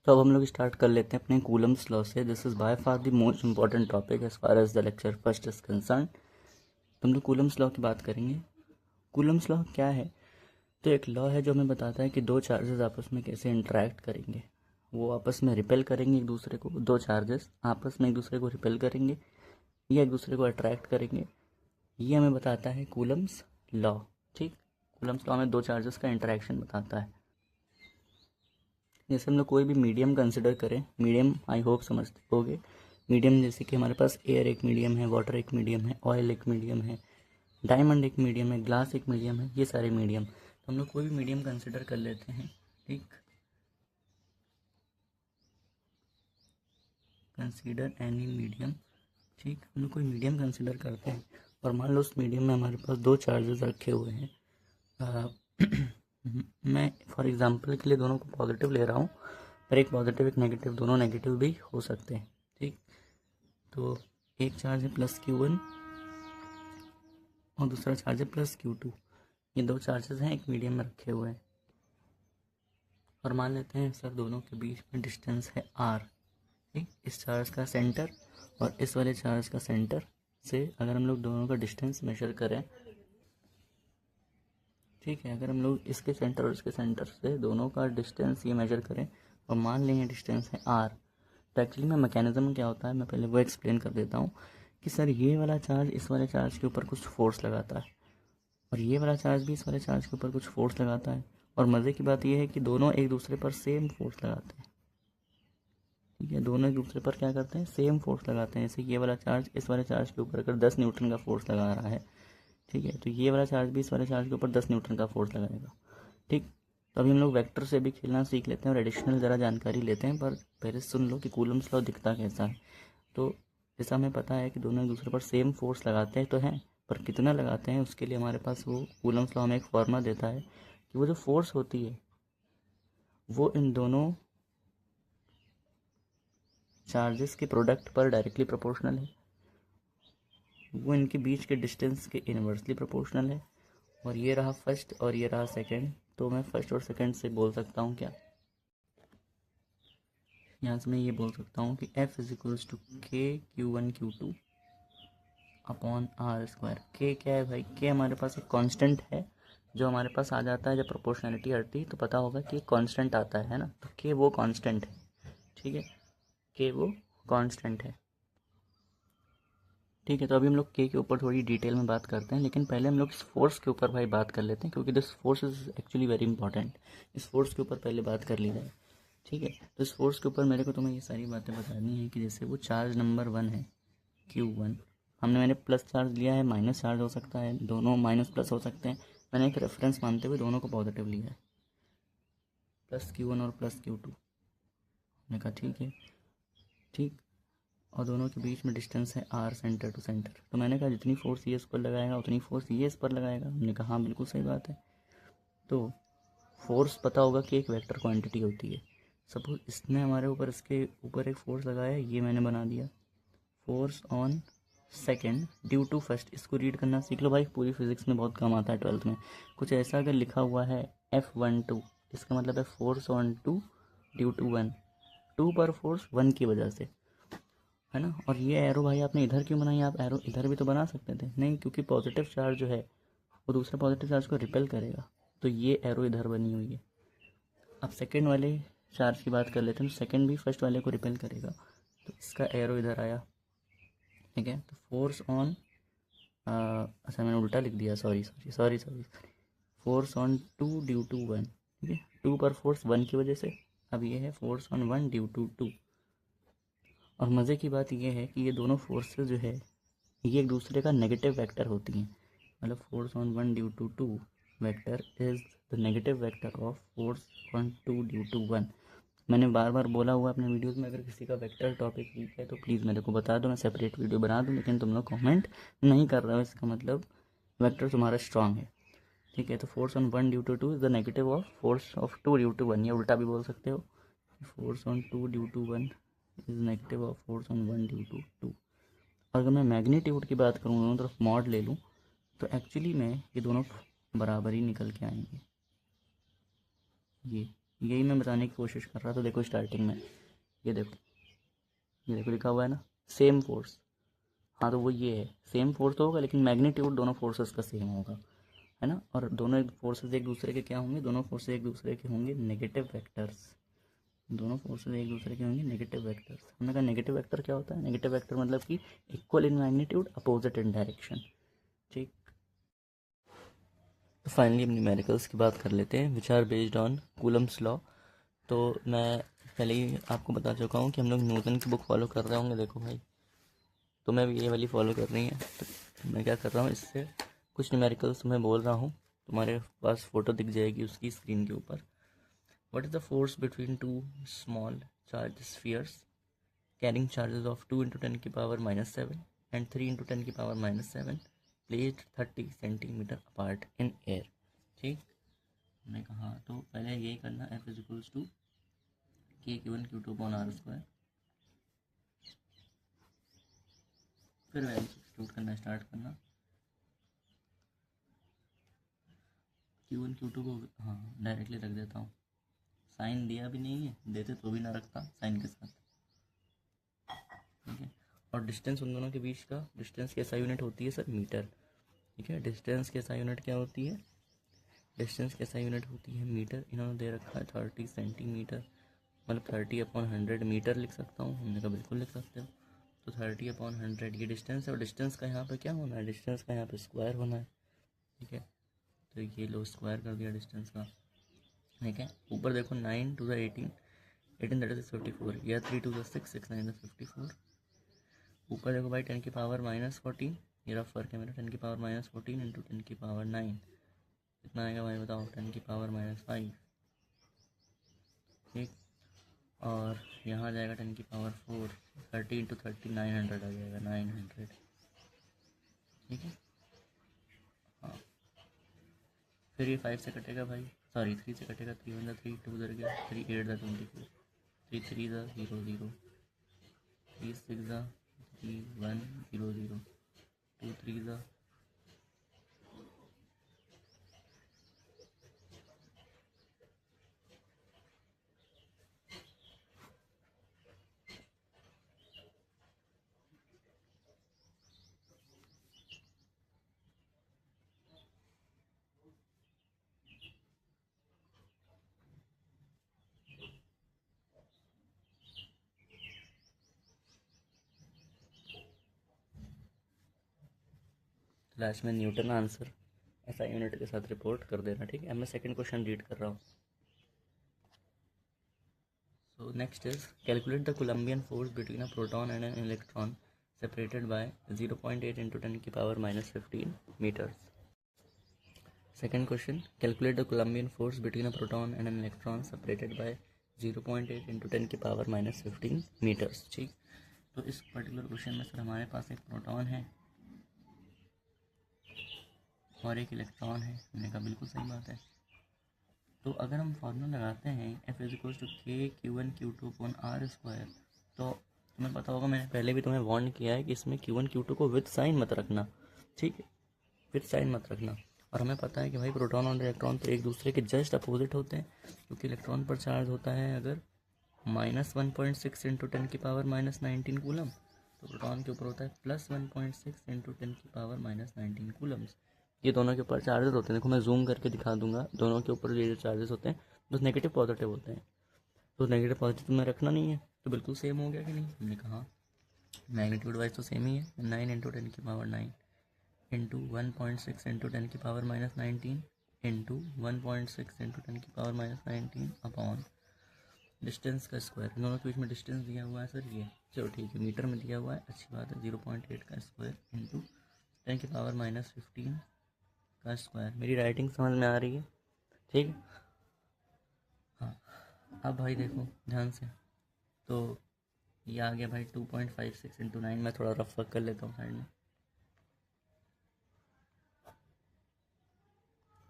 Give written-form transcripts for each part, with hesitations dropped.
तो अब हम लोग स्टार्ट कर लेते हैं अपने कूलम्स लॉ से। This is by far the most important topic as far as the lecture first is concern. तो हम लोग कूलम्स लॉ की बात करेंगे। कूलम्स लॉ क्या है? तो एक लॉ है जो हमें बताता है कि दो चार्जेस आपस में कैसे इंटरेक्ट करेंगे। वो आपस में रिपेल करेंगे एक दूसरे को। दो चार्जेस आपस में एक दूसरे को रिपेल करेंगे या एक दूसरे को अट्रैक्ट करेंगे। ये हमें बताता है कूलम्स लॉ। ठीक, कूलम्स लॉ में दो चार्जेस का इंटरेक्शन बताता है। जैसे हम लोग कोई भी मीडियम कंसिडर करें, मीडियम आई होप समझते होगे। मीडियम जैसे कि हमारे पास एयर एक मीडियम है, वाटर एक मीडियम है, ऑयल एक मीडियम है, डायमंड एक मीडियम है, ग्लास एक मीडियम है, ये सारे मीडियम। तो हम लोग कोई भी मीडियम कंसिडर कर लेते हैं। ठीक, कंसीडर एनी मीडियम। ठीक, हम लोग कोई मीडियम कंसिडर करते हैं और मान लो उस मीडियम में हमारे पास दो चार्जेस रखे हुए हैं। मैं फॉर एग्जांपल के लिए दोनों को पॉजिटिव ले रहा हूँ, पर एक पॉजिटिव एक नेगेटिव, दोनों नेगेटिव भी हो सकते हैं। ठीक, तो एक चार्ज है प्लस Q1 और दूसरा चार्ज है प्लस Q2। ये दो चार्जेस हैं एक मीडियम में रखे हुए हैं और मान लेते हैं सर दोनों के बीच में डिस्टेंस है R। ठीक, इस चार्ज का सेंटर और इस वाले चार्ज का सेंटर से अगर हम लोग दोनों का डिस्टेंस मेजर करें, ठीक है, अगर हम लोग इसके सेंटर और इसके सेंटर से दोनों का डिस्टेंस ये मेजर करें और मान लेंगे डिस्टेंस है R, तो एक्चुअली में मैकेनिज्म क्या होता है मैं पहले वो एक्सप्लेन कर देता हूँ कि सर ये वाला चार्ज इस वाले चार्ज के ऊपर कुछ फोर्स लगाता है और ये वाला चार्ज भी इस वाले चार्ज के ऊपर कुछ फोर्स लगाता है। और मज़े की बात यह है कि दोनों एक दूसरे पर सेम फोर्स लगाते हैं। ठीक है, दोनों एक दूसरे पर क्या करते हैं, सेम फोर्स लगाते हैं। जैसे ये वाला चार्ज इस वाले चार्ज के ऊपर अगर 10 न्यूटन का फोर्स लगा रहा है, ठीक है, तो ये वाला चार्ज भी इस वाले चार्ज के ऊपर 10 न्यूटन का फोर्स लगाएगा। ठीक, तो अभी हम लोग वेक्टर से भी खेलना सीख लेते हैं और एडिशनल ज़रा जानकारी लेते हैं, पर पहले सुन लो कि कूलम्स लॉ दिखता कैसा है। तो जैसा हमें पता है कि दोनों एक दूसरे पर सेम फोर्स लगाते हैं तो हैं, पर कितना लगाते हैं उसके लिए हमारे पास वो कूलम्स लॉ हमें एक फॉर्मूला देता है कि वो जो फोर्स होती है वो इन दोनों चार्जेस के प्रोडक्ट पर डायरेक्टली प्रोपोर्शनल है, वो इनके बीच के डिस्टेंस के इन्वर्सली प्रोपोर्शनल है। और ये रहा फर्स्ट और ये रहा सेकंड, तो मैं फर्स्ट और सेकंड से बोल सकता हूँ क्या, यहाँ से मैं ये बोल सकता हूँ कि F इज इक्वल्स टू के Q1 Q2 upon R square. के क्या है भाई, के हमारे पास एक कांस्टेंट है जो हमारे पास आ जाता है जब प्रोपोर्शनलिटी आती है, तो पता होगा कि कांस्टेंट आता है ना, तो के वो कांस्टेंट है। ठीक है, के वो कांस्टेंट है। ठीक है, तो अभी हम लोग के ऊपर थोड़ी डिटेल में बात करते हैं, लेकिन पहले हम लोग इस फोर्स के ऊपर भाई बात कर लेते हैं क्योंकि this force is actually very important. इस फोर्स के ऊपर पहले बात कर ली जाए। ठीक है, तो इस फोर्स के ऊपर मेरे को तुम्हें ये सारी बातें बतानी है कि जैसे वो चार्ज नंबर 1 है Q1, मैंने प्लस चार्ज लिया है, माइनस चार्ज हो सकता है, दोनों माइनस प्लस हो सकते हैं। मैंने एक रेफरेंस मानते हुए दोनों को पॉजिटिव लिया है, प्लस Q1 और प्लस Q2। मैंने कहा ठीक है। ठीक, और दोनों के बीच में डिस्टेंस है R सेंटर टू सेंटर। तो मैंने कहा जितनी फोर्स ये इस पर लगाएगा उतनी फोर्स ये इस पर लगाएगा। हमने कहा हाँ बिल्कुल सही बात है। तो फोर्स पता होगा कि एक वेक्टर क्वांटिटी होती है। सपोज इसने हमारे ऊपर इसके ऊपर एक फोर्स लगाया, ये मैंने बना दिया force on second due to first. इसको रीड करना सीख लो भाई, पूरी फिजिक्स में बहुत कम आता है 12th में। कुछ ऐसा अगर लिखा हुआ है F12, इसका मतलब है फोर्स ऑन 2 ड्यू टू 1, 2 पर फोर्स 1 की वजह से, है ना। और ये एरो भाई आपने इधर क्यों बनाई, आप एरो इधर भी तो बना सकते थे। नहीं, क्योंकि पॉजिटिव चार्ज जो है वो दूसरे पॉजिटिव चार्ज को रिपेल करेगा, तो ये एरो इधर बनी हुई है। अब सेकंड वाले चार्ज की बात कर लेते हैं, तो सेकंड भी फर्स्ट वाले को रिपेल करेगा, तो इसका एरो इधर आया। ठीक है, तो फोर्स ऑन अच्छा मैंने उल्टा लिख दिया, sorry. Force on 2 due to 1। ठीक है, 2 पर फोर्स 1 की वजह से। अब ये है फोर्स ऑन 1 ड्यू टू 2। और मज़े की बात यह है कि ये दोनों फोर्सेस जो है ये एक दूसरे का नेगेटिव वेक्टर होती हैं। मतलब force on 1 due to 2 vector is the negative vector of force on 2 due to 1। मैंने बार बार बोला हुआ अपने वीडियोस में, अगर किसी का वेक्टर टॉपिक वीक है तो प्लीज़ मेरे को बता दो, मैं सेपरेट वीडियो बना दूँ। लेकिन तुम लोग कमेंट नहीं कर रहे हो, इसका मतलब वेक्टर तुम्हारा स्ट्रांग है। ठीक है, तो force on 1 due to 2 is the negative of force of 2 due to 1। या उल्टा भी बोल सकते हो, force on 2 due to 1 is negative of force on 1 due to 2। और अगर मैं मैग्नीट्यूड की बात करूँ, दोनों तरफ मॉड ले लूँ, तो एक्चुअली में ये दोनों बराबर ही निकल के आएंगे। यही मैं बताने की कोशिश कर रहा था। देखो स्टार्टिंग में ये देखो लिखा हुआ है ना, सेम फोर्स। हाँ तो वो ये है, सेम फोर्स तो होगा लेकिन मैग्नीट्यूड दोनों फोर्सेस का सेम होगा, है ना। और दोनों फोर्सेस एक दूसरे के क्या होंगे, दोनों फोर्सेस एक दूसरे के होंगे नेगेटिव वेक्टर्स। दोनों फोर्सेस एक दूसरे के होंगे नेगेटिव वेक्टर्स। हमने कहा नेगेटिव वेक्टर क्या होता है, नेगेटिव वेक्टर मतलब कि equal in magnitude, opposite in direction. ठीक, तो फाइनली हम न्यूमेरिकल्स की बात कर लेते हैं, which are based on Coulomb's law. तो मैं पहले ही आपको बता चुका हूँ कि हम लोग न्यूटन की बुक फॉलो कर रहे होंगे। देखो भाई, तो मैं भी ये वाली फॉलो कर रही है। तो मैं क्या कर रहा हूँ, इससे कुछ न्यूमेरिकल्स मैं बोल रहा हूँ, तुम्हारे पास फ़ोटो दिख जाएगी उसकी स्क्रीन के ऊपर। What is the force between to small charge spheres carrying charges of 2 × 10 की पावर -7 एंड 3 × 10 की power -7 placed 30 centimetre apart in air. ठीक, मैंने कहा तो पहले यही करना, F is equals to K₁Q2/r²। फिर वैल्यू सब्स्टिट्यूट करना स्टार्ट करना। Q1 Q2 को हाँ डायरेक्टली रख देता हूँ, साइन दिया भी नहीं है, देते तो भी ना रखता साइन के साथ। ठीक है, और डिस्टेंस उन दोनों के बीच का, डिस्टेंस की ऐसा यूनिट होती है सर मीटर। ठीक है, डिस्टेंस की ऐसा यूनिट क्या होती है, डिस्टेंस की ऐसा यूनिट होती है मीटर। इन्होंने दे रखा है 30 सेंटीमीटर, मतलब 30/100 मीटर लिख सकता हूँ। हमने कहा बिल्कुल लिख सकते हो। तो 30/100 ये डिस्टेंस है, और डिस्टेंस का यहाँ पे क्या होना है, डिस्टेंस का यहाँ पे स्क्वायर होना है। ठीक है, तो ये लो स्क्वायर कर दिया डिस्टेंस का। ठीक है, ऊपर देखो 9 × 18, 18 दैट इज 54, या 3 × 6, 6 9 54। ऊपर देखो भाई 10 की पावर -14, ये रफ वर्क है मेरा, 10 की पावर -14 इंटू 10 की पावर 9 कितना आएगा भाई बताओ, 10 की पावर -5। ठीक, और यहाँ आ जाएगा 10 की पावर 4, 30 इंटू 30 900 आ जाएगा, 900। ठीक है, हाँ फिर ये 5 से कटेगा भाई, सॉरी 3 से कटेगा, 3 1 3, 2 उधर गया, 3 8 24, 3 3 0 0, 3 6 3 1 0 0, 2 3 लास्ट में न्यूटन आंसर ऐसा यूनिट के साथ रिपोर्ट कर देना। ठीक है, अब मैं सेकंड क्वेश्चन रीड कर रहा हूँ। So next is calculate the Coulombian force between a proton and an electron separated by 0.8 into 10 की power -15 metres. Second question, calculate the Coulombian force between a proton and an electron separated by 0.8 into 10 की power -15 metres. ठीक, तो इस particular question में sir हमारे पास एक proton है और एक इलेक्ट्रॉन है। हमने कहा बिल्कुल सही बात है। तो अगर हम फार्मूला लगाते हैं F is equal to K₁Q2/r², तो तुम्हें पता होगा, मैंने पहले भी तुम्हें वार्न किया है कि इसमें Q1 Q2 को विद साइन मत रखना। ठीक है, विद साइन मत रखना। और हमें पता है कि भाई प्रोटॉन और इलेक्ट्रॉन तो एक दूसरे के जस्ट अपोजिट होते हैं, क्योंकि इलेक्ट्रॉन पर चार्ज होता है अगर -1.6 इंटू 10 की पावर -19 कूलम, तो प्रोटॉन के ऊपर होता है +1.6 इंटू 10 की पावर -19 कूलम्स। ये दोनों के ऊपर चार्जेस होते हैं। देखो मैं जूम करके दिखा दूंगा, दोनों के ऊपर ये जो चार्जेस होते हैं बस नेगेटिव पॉजिटिव होते हैं। तो नेगेटिव पॉजिटिव में रखना नहीं है, तो बिल्कुल सेम हो गया कि नहीं। हमने कहा मैग्नीट्यूड वाइज तो सेम ही है, 9 इंटू 10 की पावर 9 इंटू 1.6 इंटू 10 की पावर -19 इंटू 1.6 इंटू 10 की पावर -19 अपॉन डिस्टेंस का स्क्वायर। इन दोनों के बीच में डिस्टेंस दिया हुआ है सर ये, चलो ठीक है मीटर में दिया हुआ है, अच्छी बात है। 0.8 का स्क्वायर इंटू 10 की पावर -15 का स्क्वायर। मेरी राइटिंग समझ में आ रही है? ठीक है, हाँ अब भाई देखो ध्यान से, तो ये आ गया भाई 2.56 इंटू 9। मैं थोड़ा रफ वर्क कर लेता हूँ साइड में,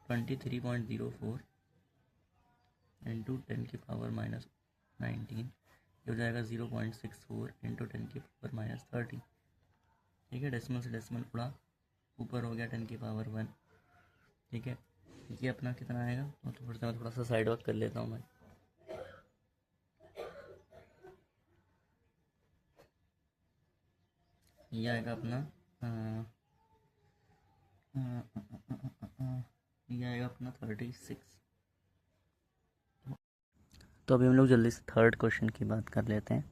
23.04 इंटू 10 की पावर -19, ये हो जाएगा 0.64 इंटू 10 की पावर -30। ठीक है, डेसिमल से डेसिमल उड़ा, ऊपर हो गया 10 की पावर 1। ठीक है, ये अपना कितना आएगा, तो मैं थोड़ा सा साइड वर्क कर लेता हूँ भाई। ये आएगा अपना ये आएगा अपना 36। तो अभी हम लोग जल्दी से थर्ड क्वेश्चन की बात कर लेते हैं।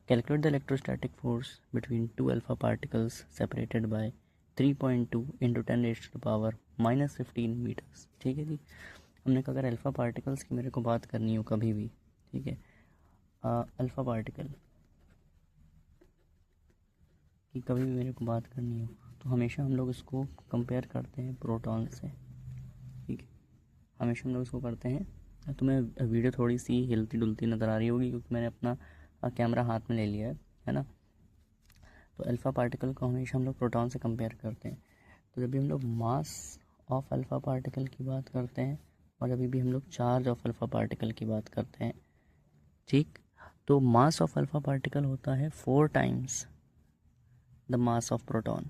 Calculate the electrostatic force between two alpha particles separated by 3.2 into 10⁻⁻15 metres. ठीक है जी। हमने कहा अगर अल्फ़ा पार्टिकल्स की मेरे को बात करनी हो कभी भी, ठीक है, अल्फ़ा पार्टिकल की कभी भी मेरे को बात करनी हो तो हमेशा हम लोग इसको कंपेयर करते हैं प्रोटॉन से। ठीक है, हमेशा हम लोग इसको करते हैं। तुम्हें वीडियो थोड़ी सी हिलती डुलती नज़र आ रही होगी क्योंकि मैंने अपना कैमरा हाथ में ले लिया है ना। तो अल्फ़ा पार्टिकल को हमेशा हम लोग प्रोटॉन से कंपेयर करते हैं। तो जब भी हम लोग मास ऑफ अल्फ़ा पार्टिकल की बात करते हैं और जब भी हम लोग चार्ज ऑफ अल्फ़ा पार्टिकल की बात करते हैं, ठीक, तो मास ऑफ अल्फ़ा पार्टिकल होता है 4 times the mass of proton.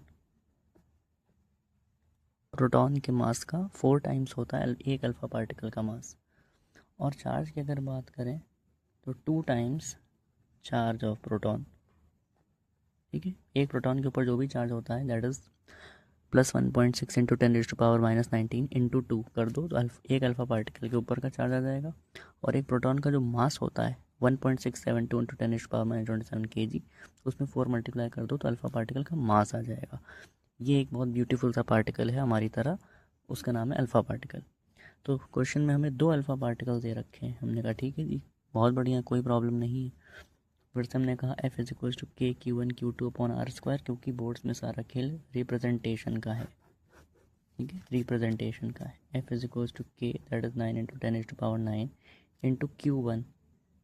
Proton के मास का 4 टाइम्स होता है एक अल्फ़ा पार्टिकल का मास। और चार्ज की अगर बात करें तो 2 टाइम्स चार्ज ऑफ प्रोटॉन। ठीक है, एक प्रोटॉन के ऊपर जो भी चार्ज होता है दैट इज़ +1.6 इंटू 10⁻⁻19 इंटू 2 कर दो तो एक अल्फ़ा पार्टिकल के ऊपर का चार्ज आ जाएगा। और एक प्रोटॉन का जो मास होता है 1.672 इंटू 10⁻⁻27 kg, उसमें 4 मल्टीप्लाई कर दो तो अल्फ़ा पार्टिकल का मास आ जाएगा। ये एक बहुत ब्यूटीफुल सा पार्टिकल है हमारी तरह, उसका नाम है अल्फ़ा पार्टिकल। तो क्वेश्चन में हमें 2 अल्फ़ा पार्टिकल दे रखे हैं। हमने कहा ठीक है जी, बहुत बढ़िया, कोई प्रॉब्लम नहीं है। फिर से हमने कहा F = K Q1 Q2/R², क्योंकि बोर्ड्स में सारा खेल रिप्रेजेंटेशन का है। ठीक है, रिप्रेजेंटेशन का है। F = K that is 9 into 10⁻⁹ into Q1।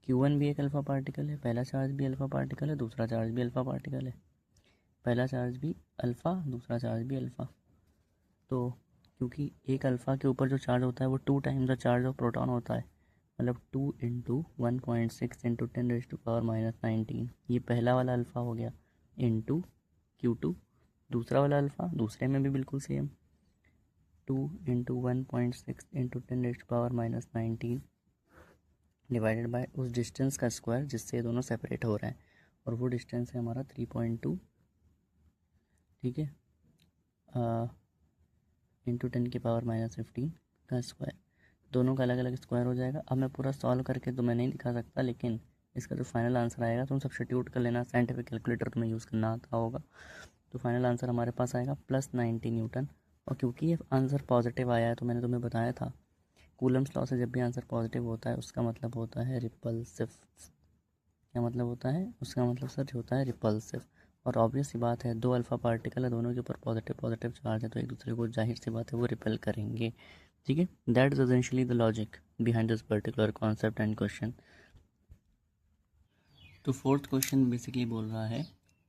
Q1 भी एक अल्फ़ा पार्टिकल है, पहला चार्ज भी अल्फ़ा पार्टिकल है, दूसरा चार्ज भी अल्फ़ा पार्टिकल है। पहला चार्ज भी अल्फ़ा, दूसरा चार्ज भी अल्फ़ा। तो क्योंकि एक अल्फ़ा के ऊपर जो चार्ज होता है वो 2 times the charge of proton होता है, मतलब 2 इंटू 1.6 इंटू 10⁻⁹, ये पहला वाला अल्फ़ा हो गया, इंटू Q2। दूसरा वाला अल्फ़ा दूसरे में भी बिल्कुल same, 2 into 1.6 into 10⁻⁻19 divided by उस डिस्टेंस का स्क्वायर जिससे ये दोनों सेपरेट हो रहे हैं, और वो डिस्टेंस है हमारा 3.2। ठीक है, इंटू 10⁻⁻15 का स्क्वायर। दोनों का अलग अलग स्क्वायर हो जाएगा। अब मैं पूरा सॉल्व करके तो मैं नहीं दिखा सकता, लेकिन इसका जो फाइनल आंसर आएगा तुम सब्स्टिट्यूट कर लेना, साइंटिफिक कैलकुलेटर तुम्हें यूज़ करना आता होगा। तो फाइनल आंसर हमारे पास आएगा +90 न्यूटन। और क्योंकि ये आंसर पॉजिटिव आया है तो मैंने तुम्हें बताया था कूलम्स लॉ से जब भी आंसर पॉजिटिव होता है उसका मतलब होता है रिपल्सिव। क्या मतलब होता है उसका? मतलब सर होता है रिपल्सिव। और ऑब्वियस सी बात है, 2 अल्फ़ा पार्टिकल है, दोनों के ऊपर पॉजिटिव पॉजिटिव चार्ज है, तो एक दूसरे को जाहिर सी बात है वो रिपेल करेंगे। ठीक है, that is essentially the logic behind this particular concept and question. तो फोर्थ क्वेश्चन बेसिकली बोल रहा है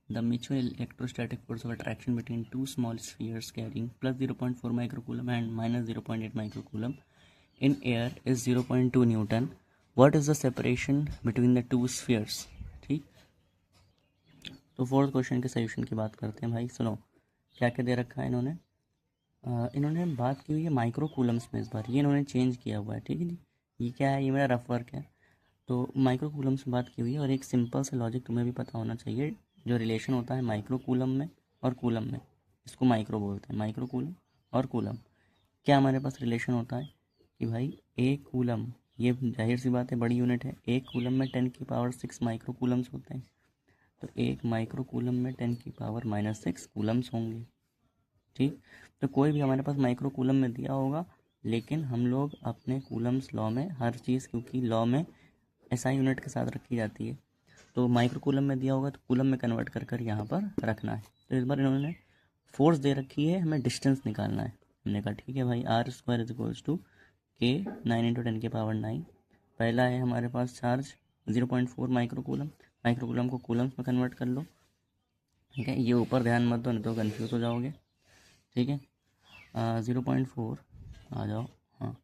the mutual electrostatic force of attraction between 2 small spheres carrying +0.4 microcoulomb and -0.8 microcoulomb in air is 0.2 Newton. what is the separation between the two spheres? ठीक, तो fourth question के solution की बात करते हैं। भाई सुनो क्या क्या दे रखा है इन्होंने। इन्होंने बात की हुई है माइक्रो कूलम्स में, इस बार ये इन्होंने चेंज किया हुआ है। ठीक है जी, ये क्या है, ये मेरा रफ वर्क है। तो माइक्रो कूलम्स में बात की हुई है, और एक सिंपल सा लॉजिक तुम्हें भी पता होना चाहिए, जो रिलेशन होता है माइक्रो कूलम में और कूलम में, इसको माइक्रो बोलते हैं, माइक्रो कूलम और कूलम। क्या हमारे पास रिलेशन होता है कि भाई एक कूलम, ये जाहिर सी बात है बड़ी यूनिट है, एक कूलम में 10⁻6 माइक्रो कूलम्स होते हैं, तो एक माइक्रो कूलम में 10⁻⁻6 कूलम्स होंगे। ठीक, तो कोई भी हमारे पास माइक्रो कूलम में दिया होगा, लेकिन हम लोग अपने कूलम्स लॉ में हर चीज़, क्योंकि लॉ में एसआई यूनिट के साथ रखी जाती है, तो माइक्रो कूलम में दिया होगा तो कूलम में कन्वर्ट कर कर यहाँ पर रखना है। तो इस बार इन्होंने फोर्स दे रखी है, हमें डिस्टेंस निकालना है। हमने कहा ठीक है भाई, R² = K 9 इंटू 10⁻⁹। पहला है हमारे पास charge 0.4 micro coulomb, micro coulomb को कूलम्स में कन्वर्ट कर लो। ठीक है, ये ऊपर ध्यान मत दो नहीं तो कन्फ्यूज़ हो जाओगे। ठीक है, 0.4 आ जाओ, हाँ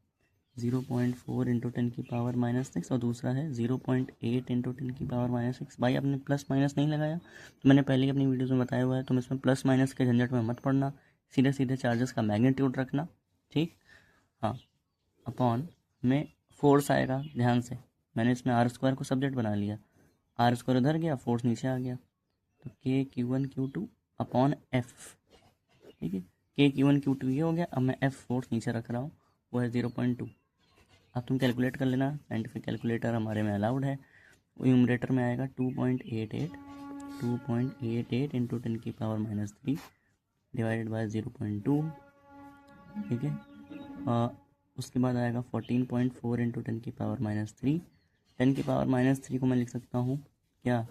0.4 इंटू 10⁻⁻6, और दूसरा है 0.8 इंटू 10⁻⁻6। भाई आपने प्लस माइनस नहीं लगाया, तो मैंने पहले ही अपनी वीडियोज़ में बताया हुआ है, तुम इसमें प्लस माइनस के झंझट में मत पड़ना, सीधे सीधे चार्जेस का मैग्नीट्यूड रखना। ठीक, हाँ, अपॉन में फोर्स आएगा, ध्यान से मैंने इसमें R² को सब्जेक्ट बना लिया, R² उधर गया, फोर्स नीचे आ गया, तो K Q1 Q2 upon F, ठीक है। के Q1 Q2 ये हो गया। अब मैं एफ फोर्स नीचे रख रहा हूँ, वो है 0.2। अब तुम कैलकुलेट कर लेना, साइंटिफिक कैलकुलेटर हमारे में अलाउड है। न्यूमरेटर में आएगा 2.88 इंटू 10⁻³ डिवाइडेड बाय 0.2, ठीक है। उसके बाद आएगा 14.4 इंटू 10⁻³ 10⁻³ को मैं लिख सकता हूँ क्या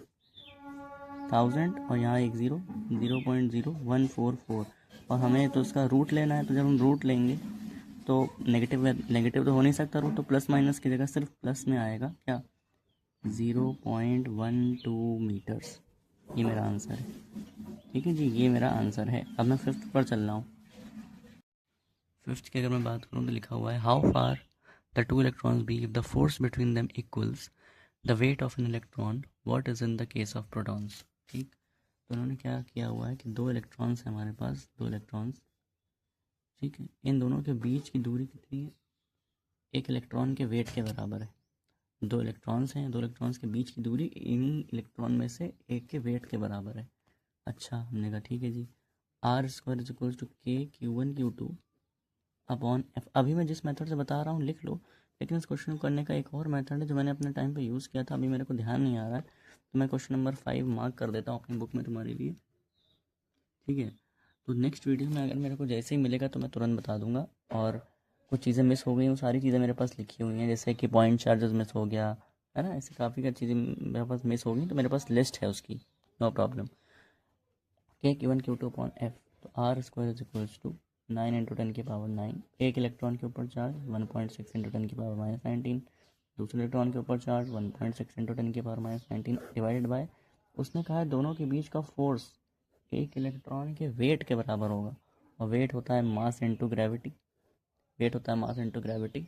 1000 और यहाँ एक 0.0144, और हमें तो उसका रूट लेना है। तो जब हम रूट लेंगे तो नेगेटिव तो हो नहीं सकता रूट, तो प्लस माइनस की जगह सिर्फ प्लस में आएगा क्या 0.12 मीटर्स। ये मेरा आंसर है, ठीक है जी, ये मेरा आंसर है। अब मैं फिफ्थ पर चल रहा हूँ। फिफ्थ की अगर मैं बात करूँ तो लिखा हुआ है how far the two electrons be if the force between them equals the weight of an electron what is in the case of protons. ठीक, तो उन्होंने क्या किया हुआ है कि दो इलेक्ट्रॉन्स हैं हमारे पास, दो इलेक्ट्रॉन्स, ठीक है। इन दोनों के बीच की दूरी कितनी है, एक इलेक्ट्रॉन के वेट के बराबर है। दो इलेक्ट्रॉन्स हैं, दो इलेक्ट्रॉन्स के बीच की दूरी इन इलेक्ट्रॉन में से एक के वेट के बराबर है। अच्छा, हमने कहा ठीक है जी। R square is equal to K Q1 Q2 upon F. अभी मैं जिस मेथड से बता रहा हूँ लिख लो, लेकिन इस क्वेश्चन को करने का एक और मेथड है जो मैंने अपने टाइम पे यूज़ किया था, अभी मेरे को ध्यान नहीं आ रहा है, तो मैं क्वेश्चन नंबर 5 मार्क कर देता हूँ अपनी बुक में तुम्हारे लिए, ठीक है। तो नेक्स्ट वीडियो में अगर मेरे को जैसे ही मिलेगा तो मैं तुरंत बता दूंगा। और कुछ चीज़ें मिस हो गई, वो सारी चीज़ें मेरे पास लिखी हुई हैं, जैसे कि पॉइंट चार्जेस मिस हो गया है ना, ऐसे काफ़ी का चीज़ें मेरे पास मिस हो गई, तो मेरे पास लिस्ट है उसकी, no problem. K Q1 Q2 upon F, तो R square is equals to 9 into 10⁻⁹ एक इलेक्ट्रॉन के ऊपर चार्ज 1.6 इंटू 10⁻⁻19, दूसरे इलेक्ट्रॉन के ऊपर चार्ज 1.6 इंटू 10⁻⁻19 डिवाइडेड बाय, उसने कहा है दोनों के बीच का फोर्स एक इलेक्ट्रॉन के वेट के बराबर होगा, और वेट होता है मास इंटू ग्रेविटी, वेट होता है मास इंटू ग्रेविटी।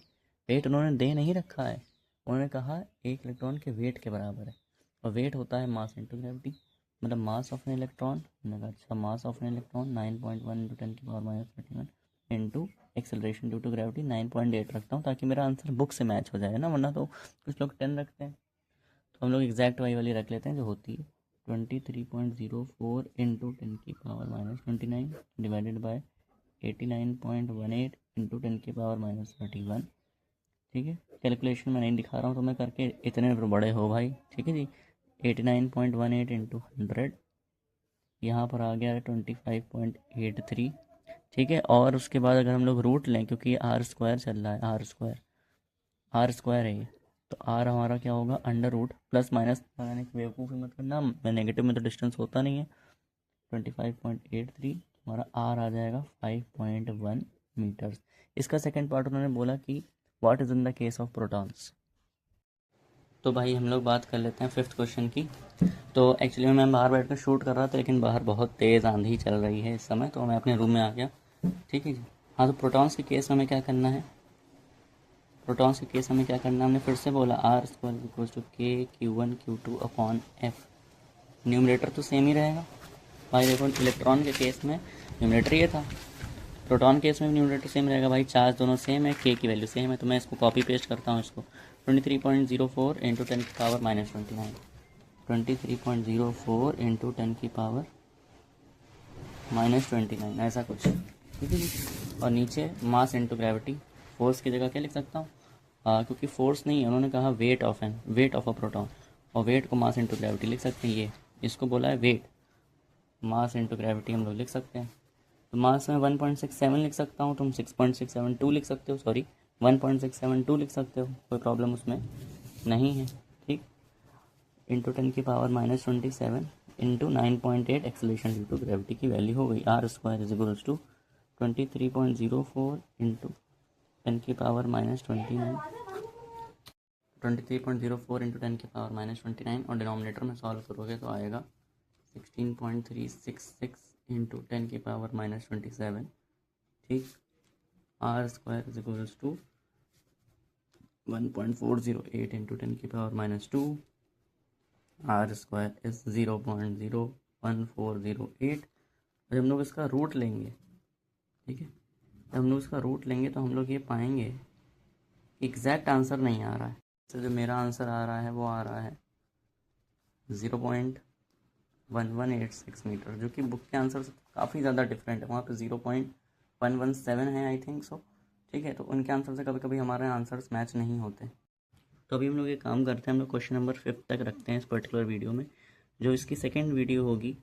वेट उन्होंने दे नहीं रखा है, उन्होंने कहा एक इलेक्ट्रॉन के वेट के बराबर है, और वेट होता है मास इंटू ग्रेविटी, मतलब मास ऑफ एन इलेक्ट्रॉन। मैंने कहा अच्छा, mass of an electron 9.1 into 10⁻⁻31 into acceleration due to gravity 9.8 रखता हूँ, ताकि मेरा आंसर बुक से मैच हो जाए ना, वरना तो कुछ लोग 10 रखते हैं, तो हम लोग एग्जैक्ट वाई वाली रख लेते हैं जो होती है 23.04 इंटू 10⁻⁻29 डिवाइडेड बाय 89.18 इंटू 10⁻⁻31, ठीक है। कैलकुलेशन में नहीं दिखा रहा हूँ तो मैं करके, इतने बड़े हो भाई, ठीक है जी। 89.18 इंटू 100, यहाँ पर आ गया है 25.83, ठीक है। और उसके बाद अगर हम लोग रूट लें, क्योंकि आर स्क्वायर चल रहा है, आर स्क्वायर है ये, तो आर हमारा क्या होगा अंडर रूट, प्लस माइनस लगाने की बेवकूफ़ी मत करना, नेगेटिव में तो डिस्टेंस होता नहीं है। 25.83 हमारा आर आ जाएगा 5.1 मीटर्स। इसका सेकंड पार्ट उन्होंने बोला कि what is in the case of protons. तो भाई हम लोग बात कर लेते हैं फिफ्थ क्वेश्चन की। तो एक्चुअली मैं बाहर बैठ कर शूट कर रहा था, लेकिन बाहर बहुत तेज़ आंधी चल रही है इस समय, तो मैं अपने रूम में आ गया, ठीक है जी। हाँ, तो प्रोटॉन्स के केस में हमें क्या करना है, प्रोटॉन्स के केस हमें क्या करना है, हमने फिर से बोला R square equal to K Q1 Q2 upon F. Numerator तो सेम ही रहेगा भाई, देखो इलेक्ट्रॉन के केस में न्यूमरेटर ये था, प्रोटॉन केस में भी न्यूमरेटर सेम रहेगा भाई, चार्ज दोनों सेम है, के की वैल्यू सेम है, तो मैं इसको कॉपी पेस्ट करता हूँ, इसको 23.04 इंटू 10⁻⁻29 23.04 इंटू 10⁻⁻29 ऐसा कुछ, ठीक है जी। और नीचे मास इंटू ग्रेविटी, फोर्स की जगह क्या लिख सकता हूँ, क्योंकि फोर्स नहीं है, उन्होंने कहा वेट ऑफ अ प्रोटॉन, और वेट को मास इंटू ग्रेविटी लिख सकते हैं, ये इसको बोला है वेट, मास इंटू ग्रेविटी हम लोग लिख सकते हैं। तो मास में 1.67 लिख सकता हूँ, तुम 6.672 लिख सकते हो, सॉरी 1.672 लिख सकते हो, कोई प्रॉब्लम उसमें नहीं है, ठीक। Into 10⁻⁻27 into 9.8 acceleration due to gravity की वैल्यू हो गई, R square is equals to 23.04 into 10⁻⁻29 23.04 into 10⁻⁻29, और डिनोमिनेटर में सॉल्व करोगे तो आएगा 16.366 इंटू 10⁻⁻27, ठीक। R square is equals to 1.408 into 10⁻⁻2, R square is 0.01408। जब हम लोग इसका रूट लेंगे, ठीक है, जब हम लोग इसका रूट लेंगे तो हम लोग ये पाएंगे एग्जैक्ट आंसर नहीं आ रहा है, तो जो मेरा आंसर आ रहा है वो आ रहा है 0.01408, 1186 मीटर, जो कि बुक के आंसर से काफ़ी ज़्यादा डिफरेंट है। वहाँ पे 0.117 है आई थिंक सो। ठीक है, तो उनके आंसर से कभी कभी हमारे आंसर्स मैच नहीं होते। तो अभी हम लोग ये काम करते हैं, हम लोग क्वेश्चन नंबर 5 तक रखते हैं इस पर्टिकुलर वीडियो में। जो इसकी सेकेंड वीडियो होगी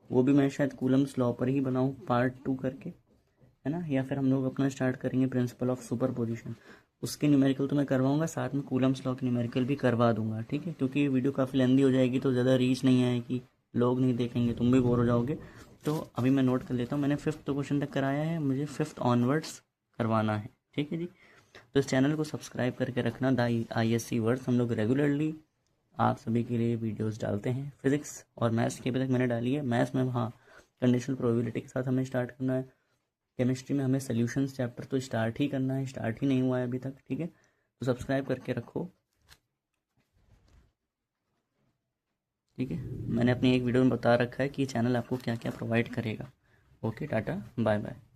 वो भी मैं शायद कूलम्स लॉ पर ही बनाऊँ पार्ट 2 करके, है ना, या फिर हम लोग अपना स्टार्ट करेंगे प्रिंसिपल ऑफ सुपरपोजिशन। उसके न्यूमेरिकल तो मैं करवाऊंगा, साथ में कूलम्स लॉ के न्यूमेरिकल भी करवा दूंगा। ठीक है, क्योंकि वीडियो काफ़ी लेंदी हो जाएगी तो ज़्यादा रीच नहीं आएगी, लोग नहीं देखेंगे, तुम भी बोर हो जाओगे। तो अभी मैं नोट कर लेता हूँ, मैंने 5th क्वेश्चन तक कराया है, मुझे 5th ऑनवर्ड्स करवाना है। ठीक है जी, तो इस चैनल को सब्सक्राइब करके रखना। द ISC वर्ड्स हम लोग रेगुलरली आप सभी के लिए वीडियोस डालते हैं। फिजिक्स और मैथ्स की अभी तक मैंने डाली है। मैथ्स में हाँ कंडीशनल प्रोबेबिलिटी के साथ हमें स्टार्ट करना है। केमिस्ट्री में हमें सॉल्यूशंस चैप्टर तो स्टार्ट ही करना है, स्टार्ट ही नहीं हुआ है अभी तक। ठीक है, तो सब्सक्राइब करके रखो। ठीक है, मैंने अपनी एक वीडियो में बता रखा है कि चैनल आपको क्या क्या प्रोवाइड करेगा। Okay, tata bye bye.